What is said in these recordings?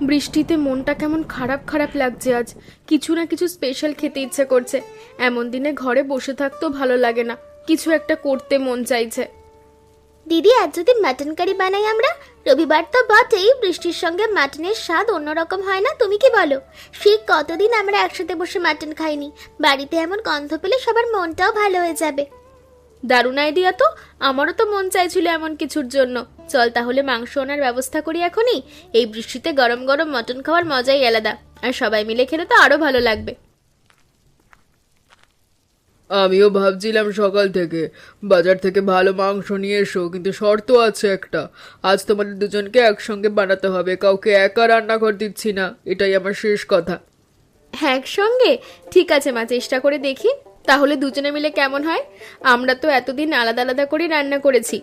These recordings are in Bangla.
বৃষ্টিতে মনটা কেমন খারাপ খারাপ লাগছে আজ। কিছু না কিছু স্পেশাল খেতে ইচ্ছে করছে। এমন দিনে ঘরে বসে থাকতেও ভালো লাগে না, কিছু একটা করতে মন চাইছে। দিদি, আজ যদি মাটন কারি বানাই আমরা? রবিবার তো বটেই, বৃষ্টির সঙ্গে মাটনের স্বাদ অন্যরকম হয় না? তুমি কি বলো? সেই কতদিন আমরা একসাথে বসে মাটন খাইনি। বাড়িতে এমন গন্ধ পেলে সবার মনটাও ভালো হয়ে যাবে। দারুণ আইডিয়া তো। আমারও তো মন চাইছিল এমন কিছুর জন্য। চল তাহলে মাংস আনার ব্যবস্থা করি এখনই। এই বৃষ্টিতে গরম গরম মটন খাওয়ার মজাই আলাদা, আর সবাই মিলে খেলে তো আরো ভালো লাগবে। আমিও ভাবছিলাম সকাল থেকে বাজার থেকে ভালো মাংস নিয়ে এসো, কিন্তু শর্ত আছে একটা। আজ তোমাদের দুজনকে একসঙ্গে বানাতে হবে, কাউকে একা রান্নাঘর দিচ্ছি না, এটাই আমার শেষ কথা। হ্যাঁ, একসঙ্গে? ঠিক আছে মা, চেষ্টা করে দেখি তাহলে দুজনে মিলে কেমন হয়। আমরা তো এতদিন আলাদা আলাদা করে রান্না করেছি।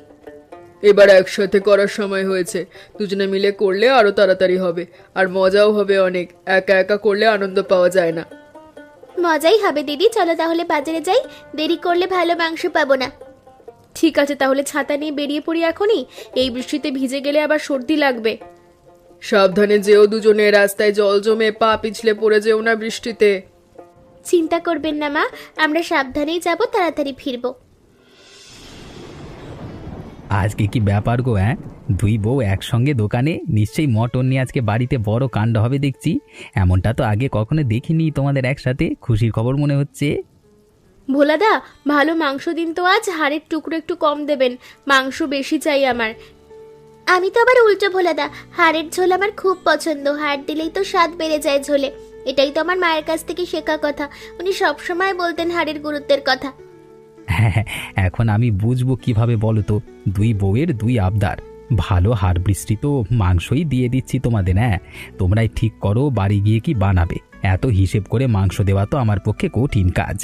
এবার একসাথে করার সময় হয়েছে। দুজনে মিলে করলে আরো তাড়াতাড়ি হবে, আর মজাও হবে অনেক। একা একা করলে আনন্দ পাওয়া যায় না। মজাই হবে দিদি, চলো তাহলে বাজারে যাই। দেরি করলে ভালো মাংস পাবো না। ঠিক আছে, তাহলে ছাতা নিয়ে বেরিয়ে পড়ি এখনই। এই বৃষ্টিতে ভিজে গেলে আবার সর্দি লাগবে। সাবধানে যেও দুজনে, রাস্তায় জল জমে পা পিছলে পড়ে যেও না বৃষ্টিতে। চিন্তা করবেন না মা, আমরা সাবধানেই যাব, তাড়াতাড়ি ফিরবো। আজকে কি ব্যাপার গো? দুই বউ একসঙ্গে দোকানে, নিশ্চয়ই মটন নিয়ে আজকে বাড়িতে বড় কাণ্ড হবে দেখছি। এমনটা তো আগে কখনো দেখিনি তোমাদের একসাথে। খুশির খবর মনে হচ্ছে। ভোলাদা, ভালো মাংস দিন তো আজ। হাড়ের টুকরো একটু কম দেবেন, মাংস বেশি চাই আমার। আমি তো আবার উল্টো ভোলাদা, হাড়ের ঝোল আমার খুব পছন্দ। হাড় দিলেই তো স্বাদ বেড়ে যায় ঝোলে। এটাই তো আমার মায়ের কাছ থেকে শেখা কথা। উনি সবসময় বলতেন হাড়ের গুরুত্বের কথা। হ্যাঁ, এখন আমি বুঝবো কিভাবে বলো তো। দুই বউয়ের দুই আবদার। ভালো হাড় বৃষ্টি তো মাংসই দিয়ে দিচ্ছি তোমাদের। তোমরাই ঠিক করো বাড়ি গিয়ে কি বানাবে। এত হিসেব করে মাংস দেওয়া তো আমার পক্ষে কঠিন কাজ।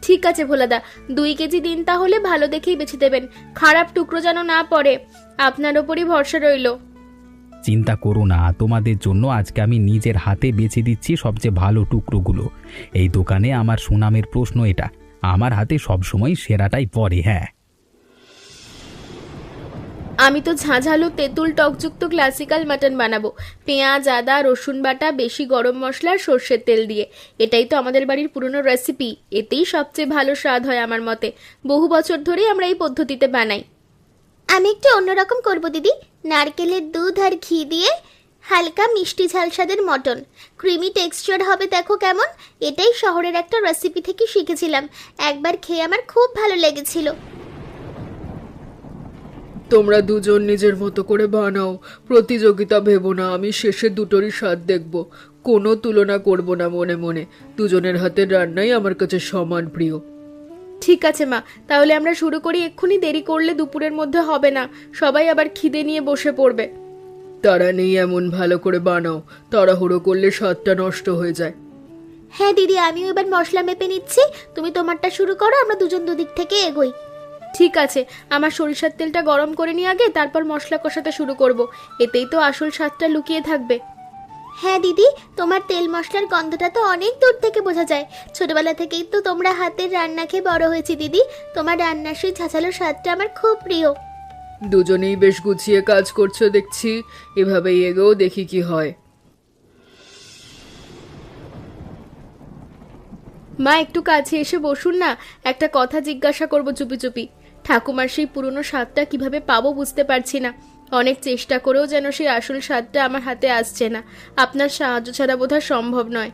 ঠিক আছে ভোলাদা, 2 কেজি দিন তাহলে। ভালো দেখেই বেছে দেবেন, খারাপ টুকরো যেন না পড়ে। আপনার ওপরই ভরসা রইল। চিন্তা করো না, তোমাদের জন্য আজকে আমি নিজের হাতে বেছে দিচ্ছি সবচেয়ে ভালো টুকরোগুলো। এই দোকানে আমার সুনামের প্রশ্ন এটা। আমার হাতে সবসময় সেরাটাই পড়ে। আমি তো ঝাঁঝালো তেঁতুল টকযুক্ত ক্লাসিক্যাল মাটন বানাবো, পেঁয়াজ আদা রসুন বাটা, বেশি গরম মশলা আর সর্ষের তেল দিয়ে। এটাই তো আমাদের বাড়ির পুরনো রেসিপি। এতেই সবচেয়ে ভালো স্বাদ হয় আমার মতে। বহু বছর ধরেই আমরা এই পদ্ধতিতে বানাই। আমি একটু অন্যরকম করব দিদি। নারকেলের দুধ আর ঘি দিয়ে হালকা মিষ্টি ঝাল স্বাদের মটন। ক্রিমি টেক্সচার হবে, দেখো কেমন। এটাই শহরের একটা রেসিপি থেকে শিখেছিলাম। একবার খেয়ে আমার খুব ভালো লেগেছিল। তোমরা দুজন নিজের মতো করে বানাও, প্রতিযোগিতা ভেবো না। আমি শেষে দুটোরই স্বাদ দেখব, কোনো তুলনা করব না মনে মনে। দুজনের হাতের রান্নাই আমার কাছে সমান প্রিয়। ঠিক আছে মা, তাহলে আমরা শুরু করি এক্ষুনি। দেরি করলে দুপুরের মধ্যে হবে না, সবাই আবার খিদে নিয়ে বসে পড়বে। তারা নেই এমন ভালো করে বানাও, তাড়াহুড়ো করলে স্বাদটা নষ্ট হয়ে যায়। হ্যাঁ দিদি, আমিও এবার মশলা মেপে নিচ্ছি। তুমি তোমারটা শুরু করো, আমরা দুজন দুদিক থেকে এগোই। ঠিক আছে, আমার সরিষার তেলটা গরম করে নিয়ে আগে, তারপর মশলা কষাতে শুরু করব। এতেই তো আসল স্বাদটা লুকিয়ে থাকবে। হ্যাঁ দিদি, তোমার তেল মশলার গন্ধটা তো অনেক দূর থেকে বোঝা যায়। ছোটবেলা থেকেই তো তোমরা হাতের রান্না খেয়ে বড় হয়েছি দিদি। তোমার রান্নার সেই ঝাঁঝালো স্বাদটা আমার খুব প্রিয়। দুজনেই বেশ গুছিয়ে কাজ করছো দেখছি। এভাবেই এগোও, দেখি কি হয়। মা, একটু কাছে এসে বসুন না। একটা কথা জিজ্ঞাসা করব চুপি চুপি। ঠাকুমার সেই পুরনো স্বাদটা কিভাবে পাবো বুঝতে পারছি না। অনেক চেষ্টা করেও যেন সেই আসল স্বাদটা আমার হাতে আসছে না। আপনার সাহায্য ছাড়া বোধহয় সম্ভব নয়।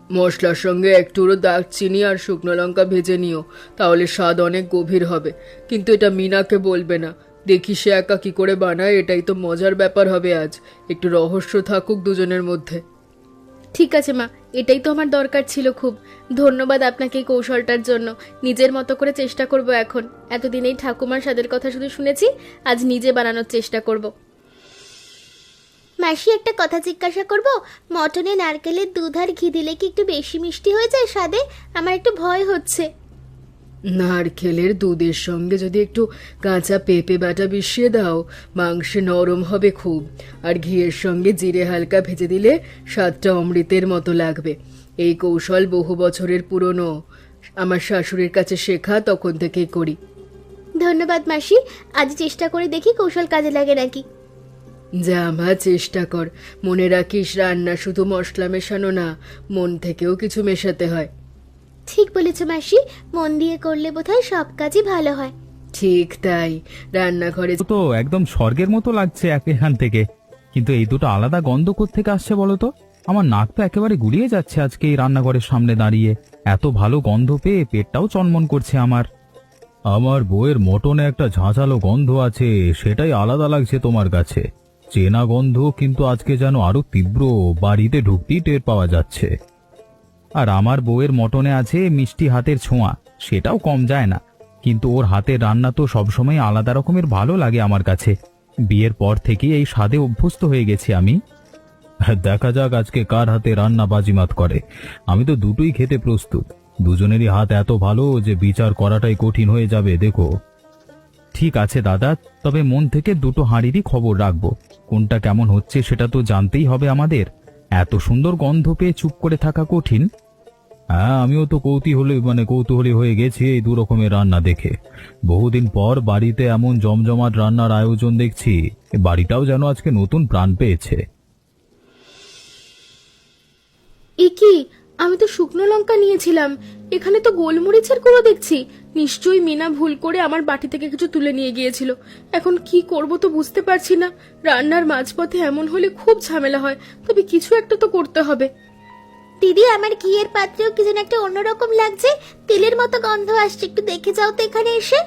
মশলার সঙ্গে একটুরো দারচিনি আর শুকনো লঙ্কা ভেজে নিও, তাহলে স্বাদ অনেক গভীর হবে। কিন্তু এটা মিনাকে বলবে না। দেখি সে একা কি করে বানায়, এটাই তো মজার ব্যাপার হবে আজ। একটু রহস্য থাকুক দুজনের মধ্যে। ঠিক আছে মা, এটাই তো আমার দরকার ছিল খুব। ধন্যবাদ আপনাকে এই কৌশলটার জন্য। নিজের মতো করে চেষ্টা করব এখন। এতদিন এই ঠাকুমার স্বাদের কথা শুধু শুনেছি, আজ নিজে বানানোর চেষ্টা করব। মাসি, একটা কথা জিজ্ঞাসা করব। মটনে নারকেলের দুধ আর ঘি দিলে কি একটু বেশি মিষ্টি হয়ে যায় স্বাদে? আমার একটু ভয় হচ্ছে। নারকেলের দুধের সঙ্গে যদি একটু কাঁচা পেঁপে বাটা মিশিয়ে দাও, মাংসে নরম হবে খুব। আর ঘিয়ের সঙ্গে জিরে হালকা ভেজে দিলে স্বাদটা অমৃতের মতো লাগবে। এই কৌশল বহু বছরের পুরনো, আমার শাশুড়ির কাছে শেখা, তখন থেকেই করি। ধন্যবাদ মাসি, আজ চেষ্টা করে দেখি কৌশল কাজে লাগে নাকি। যা মা, চেষ্টা কর। মনে রাখিস, রান্না শুধু মশলা মেশানো না, মন থেকেও কিছু মেশাতে হয়। ঠিক বলেছ মাসি, মন দিয়ে করলে বোধহয় সব কাজই ভালো হয়। ঠিক তাই। রান্নাঘরে তো একদম স্বর্গের মতো লাগছে এখান থেকে, কিন্তু এই দুটো আলাদা গন্ধ কোত্থেকে আসছে বলো তো? আমার নাক তো একেবারে গুলিয়ে যাচ্ছে আজকে এই রান্নাঘরের সামনে দাঁড়িয়ে। এত ভালো গন্ধ পেয়ে পেটটাও চনমন করছে আমার। আমার বউয়ের মটনে একটা ঝাঁঝালো গন্ধ আছে, সেটাই আলাদা লাগছে তোমার কাছে। চেনা গন্ধ, কিন্তু আজকে যেন আরো তীব্র, বাড়িতে ঢুকতেই টের পাওয়া যাচ্ছে। আর আমার বউয়ের মটনে আছে মিষ্টি হাতের ছোঁয়া, সেটাও কম যায় না। কিন্তু ওর হাতের রান্না তো সবসময় আলাদা রকমের ভালো লাগে আমার কাছে। বিয়ের পর থেকে এই স্বাদে অভ্যস্ত হয়ে গেছি আমি। দেখা যাক আজকে কার হাতে রান্না বাজিমাত করে। আমি তো দুটোই খেতে প্রস্তুত। দুজনেরই হাত এত ভালো যে বিচার করাটাই কঠিন হয়ে যাবে, দেখো। ঠিক আছে দাদা, তবে মন থেকে দুটো হাঁড়িরই খবর রাখবো। কোনটা কেমন হচ্ছে সেটা তো জানতেই হবে আমাদের। এত সুন্দর গন্ধ পেয়ে চুপ করে থাকা কঠিন। হ্যাঁ, আমিও তো কৌতূহলী হয়ে গেছি এই দু রকমের রান্না দেখে। বহুদিন পর বাড়িতে এমন জমজমাট রান্নার আয়োজন দেখছি। এ বাড়িটাও যেন আজকে নতুন প্রাণ পেয়েছে। এ কি, আমি তো শুকনো লঙ্কা নিয়েছিলাম, এখানে তো গোলমরিচের গুঁড়ো দেখছি। নিশ্চয়ই মিনা ভুল করে আমার বাটি থেকে কিছু তুলে নিয়ে গিয়েছিল। এখন কি করব তো বুঝতে পারছি না। রান্নার মাঝপথে এমন হলে খুব ঝামেলা হয়, তবে কিছু একটা তো করতে হবে। দিদি, আমার ঘিয়ের পাত্রেও কি যেন একটা অন্যরকম লাগছে, তেলের মতো গন্ধ আসছে, একটু দেখে যাও তো এখানে এসে।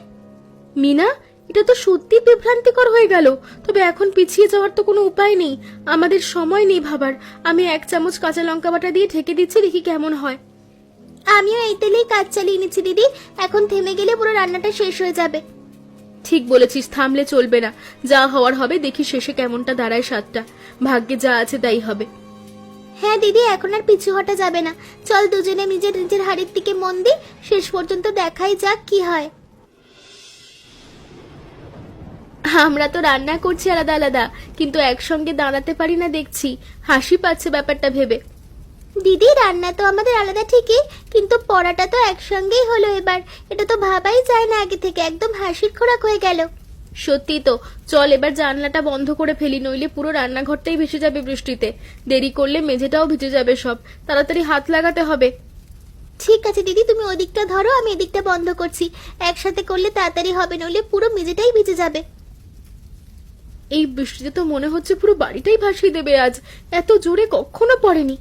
মিনা, এটা তো সত্যি বিভ্রান্তিকর হয়ে গেল। তবে এখন পিছিয়ে যাওয়ার তো কোনো উপায় নেই, আমাদের সময় নেই ভাবার। আমি 1 চামচ কাঁচা লঙ্কা বাটা দিয়ে ঢেকে দিচ্ছি, দেখি কেমন হয়। আমিও এই তেলেই কাজ চালিয়ে নিচ্ছি দিদি, এখন থেমে গেলে পুরো রান্নাটা শেষ হয়ে যাবে। ঠিক বলেছিস, থামলে চলবে না। যা হওয়ার হবে, দেখি শেষে কেমনটা দাঁড়ায় স্বাদটা। ভাগ্যে যা আছে তাই হবে। হ্যাঁ দিদি, এখন আর পিছু হটা যাবে না। চল দুজনে নিজের নিজের হাড়ির দিকে মন দিই, শেষ পর্যন্ত দেখাই যাক কি হয়। আমরা তো রান্না করছি আলাদা আলাদা, কিন্তু একসঙ্গে দাঁড়াতে পারি না দেখছি। হাসি পাচ্ছে ব্যাপারটা ভেবে। দিদি, রান্না তো আমাদের আলাদা ঠিকই, কিন্তু পড়াটা তো একসঙ্গেই হলো এবার। এটা তো ভাবাই যায় না আগে থেকে, একদম হাসির খোরাক হয়ে গেল। সত্যি তো। চল এবার জানলাটা বন্ধ করে ফেলি, নইলে পুরো রান্নাঘরটাই ভেসে যাবে বৃষ্টিতে। দেরি করলে মেঝেটাও ভিজে যাবে সব। তাড়াতাড়ি হাত লাগাতে হবে। ঠিক আছে দিদি, তুমি ওদিকটা ধরো, আমি এদিকটা বন্ধ করছি। একসাথে করলে তাড়াতাড়ি হবে, নইলে পুরো মেঝেটাই ভিজে যাবে। এই বৃষ্টিতে তো মনে হচ্ছে পুরো বাড়িটাই ভাসিয়ে দেবে আজ। এত জোরে কখনো পড়েনি।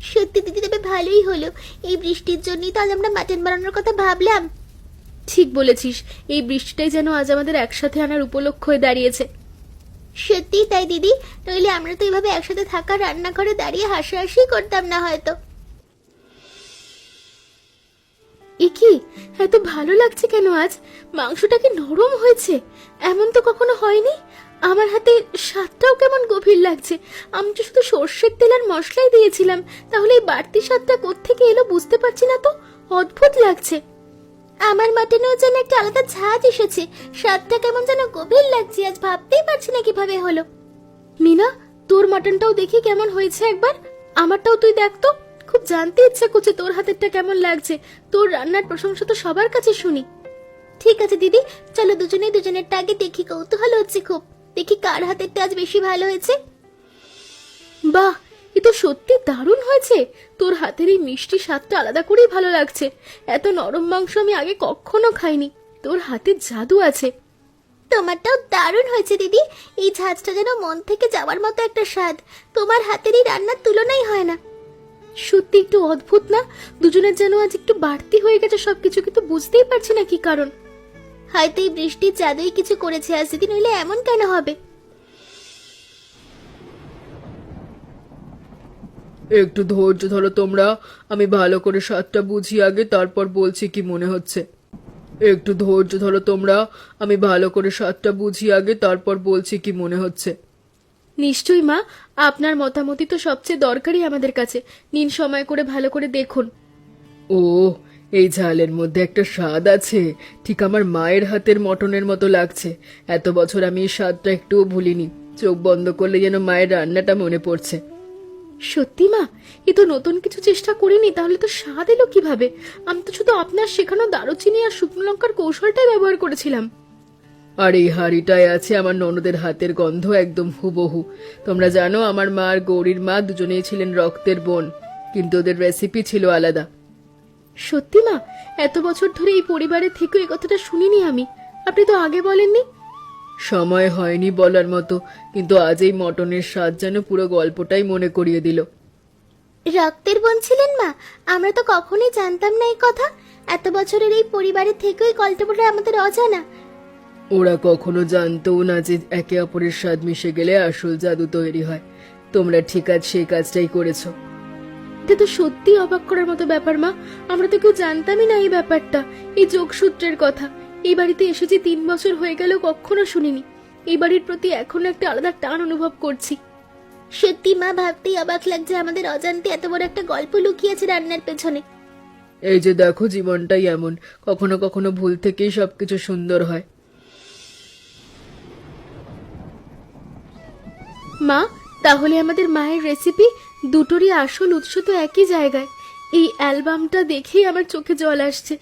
সত্যি দিদি, তবে ভালোই হলো। এই বৃষ্টির জন্যই তো আজ আমরা মাটন বানানোর কথা ভাবলাম। ঠিক বলেছিস, এই বৃষ্টিটাই যেন আজ আমাদের একসাথে আনার উপলক্ষ হয়ে দাঁড়িয়েছে। সত্যিই তাই দিদি, নইলে আমরা তো এইভাবে একসাথে থাকা রান্নাঘরে দাঁড়িয়ে হাসাহাসি করতাম না হয়তো। এ কি, এত ভালো লাগছে কেন আজ? মাংসটা কি নরম হয়েছে? এমন তো কখনো হয়নি। আমার হাতে স্বাদটাও কেমন গভীর লাগছে। আমি তো শুধু সর্ষের তেল আর মশলাই দিয়েছিলাম, তাহলে এই বাড়তি স্বাদটা কোত্থেকে এলো বুঝতে পারছি না তো। অদ্ভুত লাগছে। আমার মাটনেও যেন একটা আলাদা ঝাঁজ এসেছে, স্বাদটা কেমন যেন গভীর লাগছে, আজ ভাবতেই পারছি না কিভাবে হলো। মিনা, তোর মাটনটাও দেখি কেমন হয়েছে একবার। আমারটাও তুই দেখ তো। খুব জানতে ইচ্ছা করছে তোর হাতেরটা কেমন লাগছে। তোর রান্নার প্রশংসা তো সবার কাছে শুনি। ঠিক আছে দিদি, চলো দুজনেই দুজনেরটা আগে দেখি, কৌতূহল হচ্ছে খুব। দেখি কার হাতেরটা আজ বেশি ভালো হয়েছে। বাহ, এ তো সত্যি দারুণ হয়েছে। তোর হাতের এই মিষ্টি স্বাদটা আলাদা করেই ভালো লাগছে। এত নরম মাংস আমি আগে কখনো খাইনি। তোর হাতে জাদু আছে। তোমারটাও দারুণ হয়েছে দিদি, এই ঝাঁজটা যেন মন থেকে যাওয়ার মতো একটা স্বাদ। তোমার হাতের এই রান্নার তুলনাই হয় না। সত্যি একটু অদ্ভুত না? দুজনের যেন আজ একটু বাড়তি হয়ে গেছে সবকিছু, কিন্তু বুঝতেই পারছি না কি কারণ। হয়তো এই বৃষ্টির জাদুই কিছু করেছে আজ দিদি, নইলে এমন কেন হবে? একটু ধৈর্য ধরো তোমরা, আমি ভালো করে স্বাদটা বুঝি আগে, তারপর বলছি কি মনে হচ্ছে। একটু ধৈর্য ধরো তোমরা, আমি ভালো করে স্বাদটা বুঝি আগে, তারপর বলছি কি মনে হচ্ছে। নিশ্চয়ই মা, আপনার মতামতই তো সবচেয়ে দরকারি আমাদের কাছে। নিন, সময় করে ভালো করে দেখুন। ও, এই ঝালের মধ্যে একটা স্বাদ আছে, ঠিক আমার মায়ের হাতের মটনের মতো লাগছে। এত বছর আমি এই স্বাদটা একটুও ভুলিনি। চোখ বন্ধ করলে যেন মায়ের রান্নাটা মনে পড়ছে। সত্যি মা, এ তো নতুন কিছু চেষ্টা করিনি, তাহলে তো স্বাদ এলো কিভাবে? আমি তো শুধু আপনার শেখানো দারুচিনি আর শুকনো লঙ্কার কৌশলটাই ব্যবহার করেছিলাম। আর এই হাঁড়িটায় আছে আমার ননদের হাতের গন্ধ, একদম হুবহু। তোমরা জানো আমার মা আর গৌরীর মা দুজনেই ছিলেন রক্তের বোন, কিন্তু ওদের রেসিপি ছিল আলাদা। সত্যি মা, এত বছর ধরে এই পরিবারের থেকে এই কথাটা শুনিনি আমি। আপনি তো আগে বলেননি। সময় হয়নি বলার মতো, কিন্তু আজ এই মটনের স্বাদ যেন পুরো গল্পটাই মনে করিয়ে দিল। রক্তের বোন ছিলেন মা? আমরা তো কখনোই জানতাম না এই কথা। এত বছরের এই পরিবারের থেকেই গল্পটা আমাদের অজানা। ওরা কখনো জানতো না যে একে অপরের স্বাদ মিশে গেলে আসল জাদু তৈরি হয়। তোমরা ঠিক আজ সেই কাজটাই করেছো। এটা তো সত্যি অবাক করার মতো ব্যাপার মা। আমরা তো কেউ জানতামই না এই ব্যাপারটা, এই যোগসূত্রের কথা। এই বাড়িতে এসেছি 3 বছর হয়ে গেল, কখনো শুনিনি। এই বাড়ির প্রতি এখনো একটা আলাদা টান অনুভব করছি। সত্যি মা, ভাবতেই অবাক লাগছে আমাদের অজান্তে এত বড় একটা গল্প লুকিয়েছে রান্নার পেছনে। এই যে দেখো, জীবনটাই এমন, কখনো কখনো ভুল থেকেই সবকিছু সুন্দর হয়। মা, তাহলে আমাদের মায়ের রেসিপি দুটোরই আসল উৎস তো একই জায়গায়। এই অ্যালবামটা দেখেই আমার চোখে জল আসছে।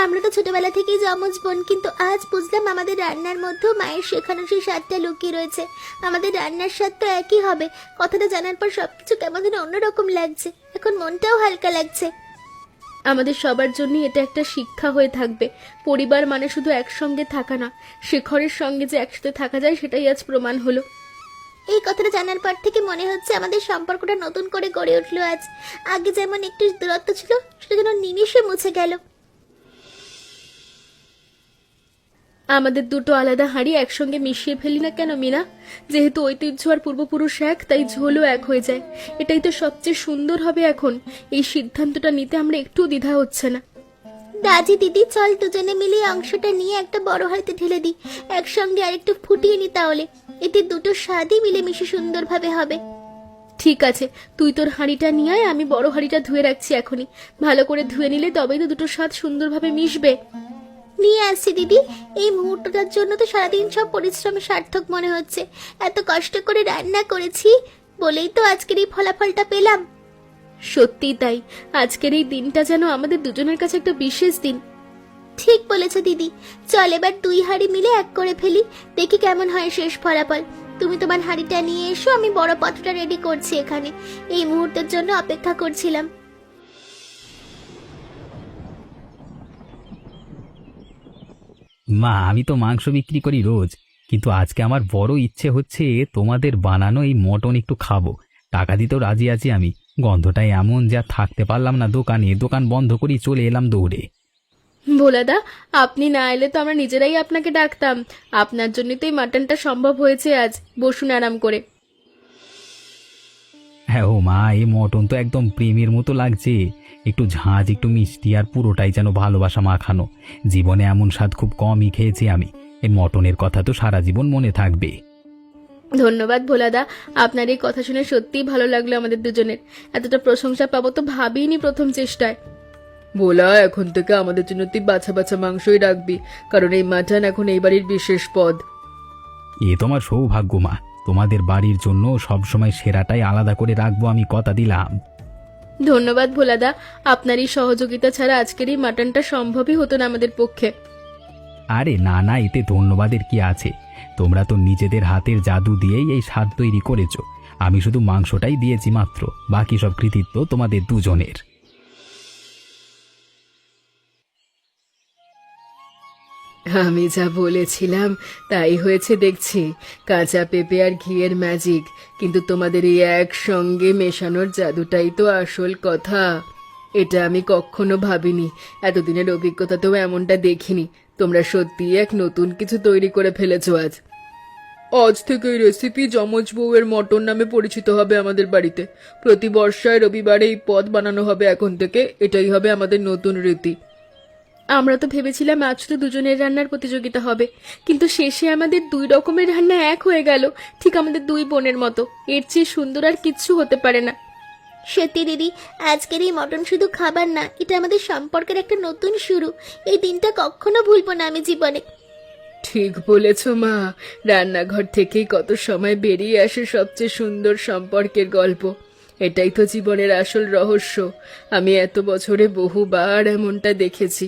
আমরা তো ছোটবেলা থেকেই যমজ বোন, কিন্তু আজ বুঝলাম আমাদের রান্নার মধ্যেও মায়ের শেখানো সেই স্বাদটা লুকিয়ে রয়েছে। আমাদের রান্নার স্বাদ তো একই হবে। কথাটা জানার পর সবকিছু কেমন যেন অন্যরকম লাগছে। এখন মনটাও হালকা লাগছে। আমাদের সবার জন্য এটা একটা শিক্ষা হয়ে থাকবে। পরিবার মানে শুধু একসঙ্গে থাকা না, শেখরের সঙ্গে যে একসাথে থাকা যায় সেটাই আজ প্রমাণ হলো। এই কথাটা জানার পর থেকে মনে হচ্ছে আমাদের সম্পর্কটা নতুন করে গড়ে উঠলো আজ। আগে যেমন একটু দূরত্ব ছিল, সেটা যেন নিমিষে মুছে গেল। আমাদের দুটো আলাদা হাঁড়ি একসঙ্গে মিশিয়ে ফেলি না কেন মিনা? যেহেতু ঐতিহ্য আর পূর্বপুরুষ এক, তাই ঝোলও এক হয়ে যায়। এটাই তো সবচেয়ে সুন্দর হবে এখন। এই সিদ্ধান্তটা নিতে আমরা একটু দ্বিধা হচ্ছে না। দাজি দিদি, চল দুজনে মিলে অংশটা নিয়ে একটা বড় হাঁড়িতে ঢেলে দিই। একসঙ্গে আরেকটু ফুটিয়ে নি, তাহলে এতে দুটো স্বাদই মিলেমিশে সুন্দরভাবে হবে। ঠিক আছে, তুই তোর হাঁড়িটা নিয়ে আয়, আমি বড় হাঁড়িটা ধুয়ে রাখছি এখনই। ভালো করে ধুয়ে নিলে তবেই তো দুটো স্বাদ সুন্দরভাবে মিশবে। নিয়ে আসছি দিদি। এই মুহূর্তটার জন্য তো সারাদিন সব পরিশ্রমে সার্থক মনে হচ্ছে। এত কষ্ট করে রান্না করেছি বলেই তো আজকের এই ফলাফলটা পেলাম। সত্যি তাই, আজকের এই দিনটা যেন আমাদের দুজনের কাছে একটা বিশেষ দিন। ঠিক বলেছ দিদি। চল এবার 2 হাঁড়ি মিলে এক করে ফেলি, দেখি কেমন হয় শেষ ফলাফল। তুমি তোমার হাঁড়িটা নিয়ে এসো, আমি বড় পাত্রটা রেডি করছি এখানে। এই মুহূর্তের জন্য অপেক্ষা করছিলাম। মা, আমি তো মাংস বিক্রি করি রোজ, কিন্তু আজকে আমার বড় ইচ্ছে হচ্ছে তোমাদের বানানো এই মটন একটু খাবো। টাকা দিতেও রাজি আছি আমি। গন্ধটাই এমন যা থাকতে পারলাম না দোকানে, দোকান বন্ধ করি চলে এলাম দৌড়ে। ভোলাদা, আপনি না এলে তো আমরা নিজেরাই আপনাকে ডাকতাম। আপনার জন্যই তো এই মাটনটা সম্ভব হয়েছে আজ। বসুন আরাম করে। হ্যাঁ ও মা, এই মটন তো একদম প্রেমের মতো লাগছে। একটু ঝাঁঝ, একটু মিষ্টি, আর পুরোটাই যেন ভালোবাসা মাখানো। জীবনে এমন স্বাদ খুব কমই খেয়েছি আমি। এই মটনের কথা তো সারা জীবন মনে থাকবে। ধন্যবাদ ভোলাদা, আপনার এই কথা শুনে সত্যিই ভালো লাগলো আমাদের দুজনের। এতটা প্রশংসা পাবো তো ভাবিনি প্রথম চেষ্টায়। বলা, এখন থেকে আমাদের জন্য তুই বাছা বাছা মাংসই রাখবি, কারণ এই মাটন এখন এই বাড়ির বিশেষ পদ। এ তোমার সৌভাগ্য মা, তোমাদের বাড়ির জন্য সবসময় সেরাটাই আলাদা করে রাখবো, আমি কথা দিলাম। ধন্যবাদ ভোলাদা, আপনার এই সহযোগিতা ছাড়া আজকের এই মাটনটা সম্ভবই হতো না আমাদের পক্ষে। আরে না না, এতে ধন্যবাদের কি আছে? তোমরা তো নিজেদের হাতের জাদু দিয়েই এই স্বাদ তৈরি করেছো। আমি শুধু মাংসটাই দিয়েছি মাত্র, বাকি সব কৃতিত্ব তোমাদের দুজনের। আমি যা বলেছিলাম তাই হয়েছে দেখছি। কাঁচা পেঁপে আর ঘিয়ের ম্যাজিক, কিন্তু তোমাদের এই একসঙ্গে মেশানোর জাদুটাই তো আসল কথা। এটা আমি কখনো ভাবিনি, এতদিনের অভিজ্ঞতাতেও এমনটা দেখিনি। তোমরা সত্যি এক নতুন কিছু তৈরি করে ফেলেছো আজ। আজ থেকে এই রেসিপি যমজ বউয়ের মটন নামে পরিচিত হবে আমাদের বাড়িতে। প্রতি বর্ষায় রবিবারে এই পদ বানানো হবে এখন থেকে। এটাই হবে আমাদের নতুন রীতি। আমরা তো ভেবেছিলাম আজ শুধু দুজনের রান্নার প্রতিযোগিতা হবে, কিন্তু শেষে আমাদের 2 রকমের রান্না এক হয়ে গেল, ঠিক আমাদের 2 বোনের মতো। এর চেয়ে সুন্দর আর কিচ্ছু হতে পারে না। সত্যি দিদি, আজকের এই মটন শুধু খাবার না, এটা আমাদের সম্পর্কের একটা নতুন শুরু। এই দিনটা কখনো ভুলবো না আমি জীবনে। ঠিক বলেছ মা, রান্নাঘর থেকেই কত সময় বেরিয়ে আসে সবচেয়ে সুন্দর সম্পর্কের গল্প। এটাই তো জীবনের আসল রহস্য। আমি এত বছরে বহুবার এমনটা দেখেছি।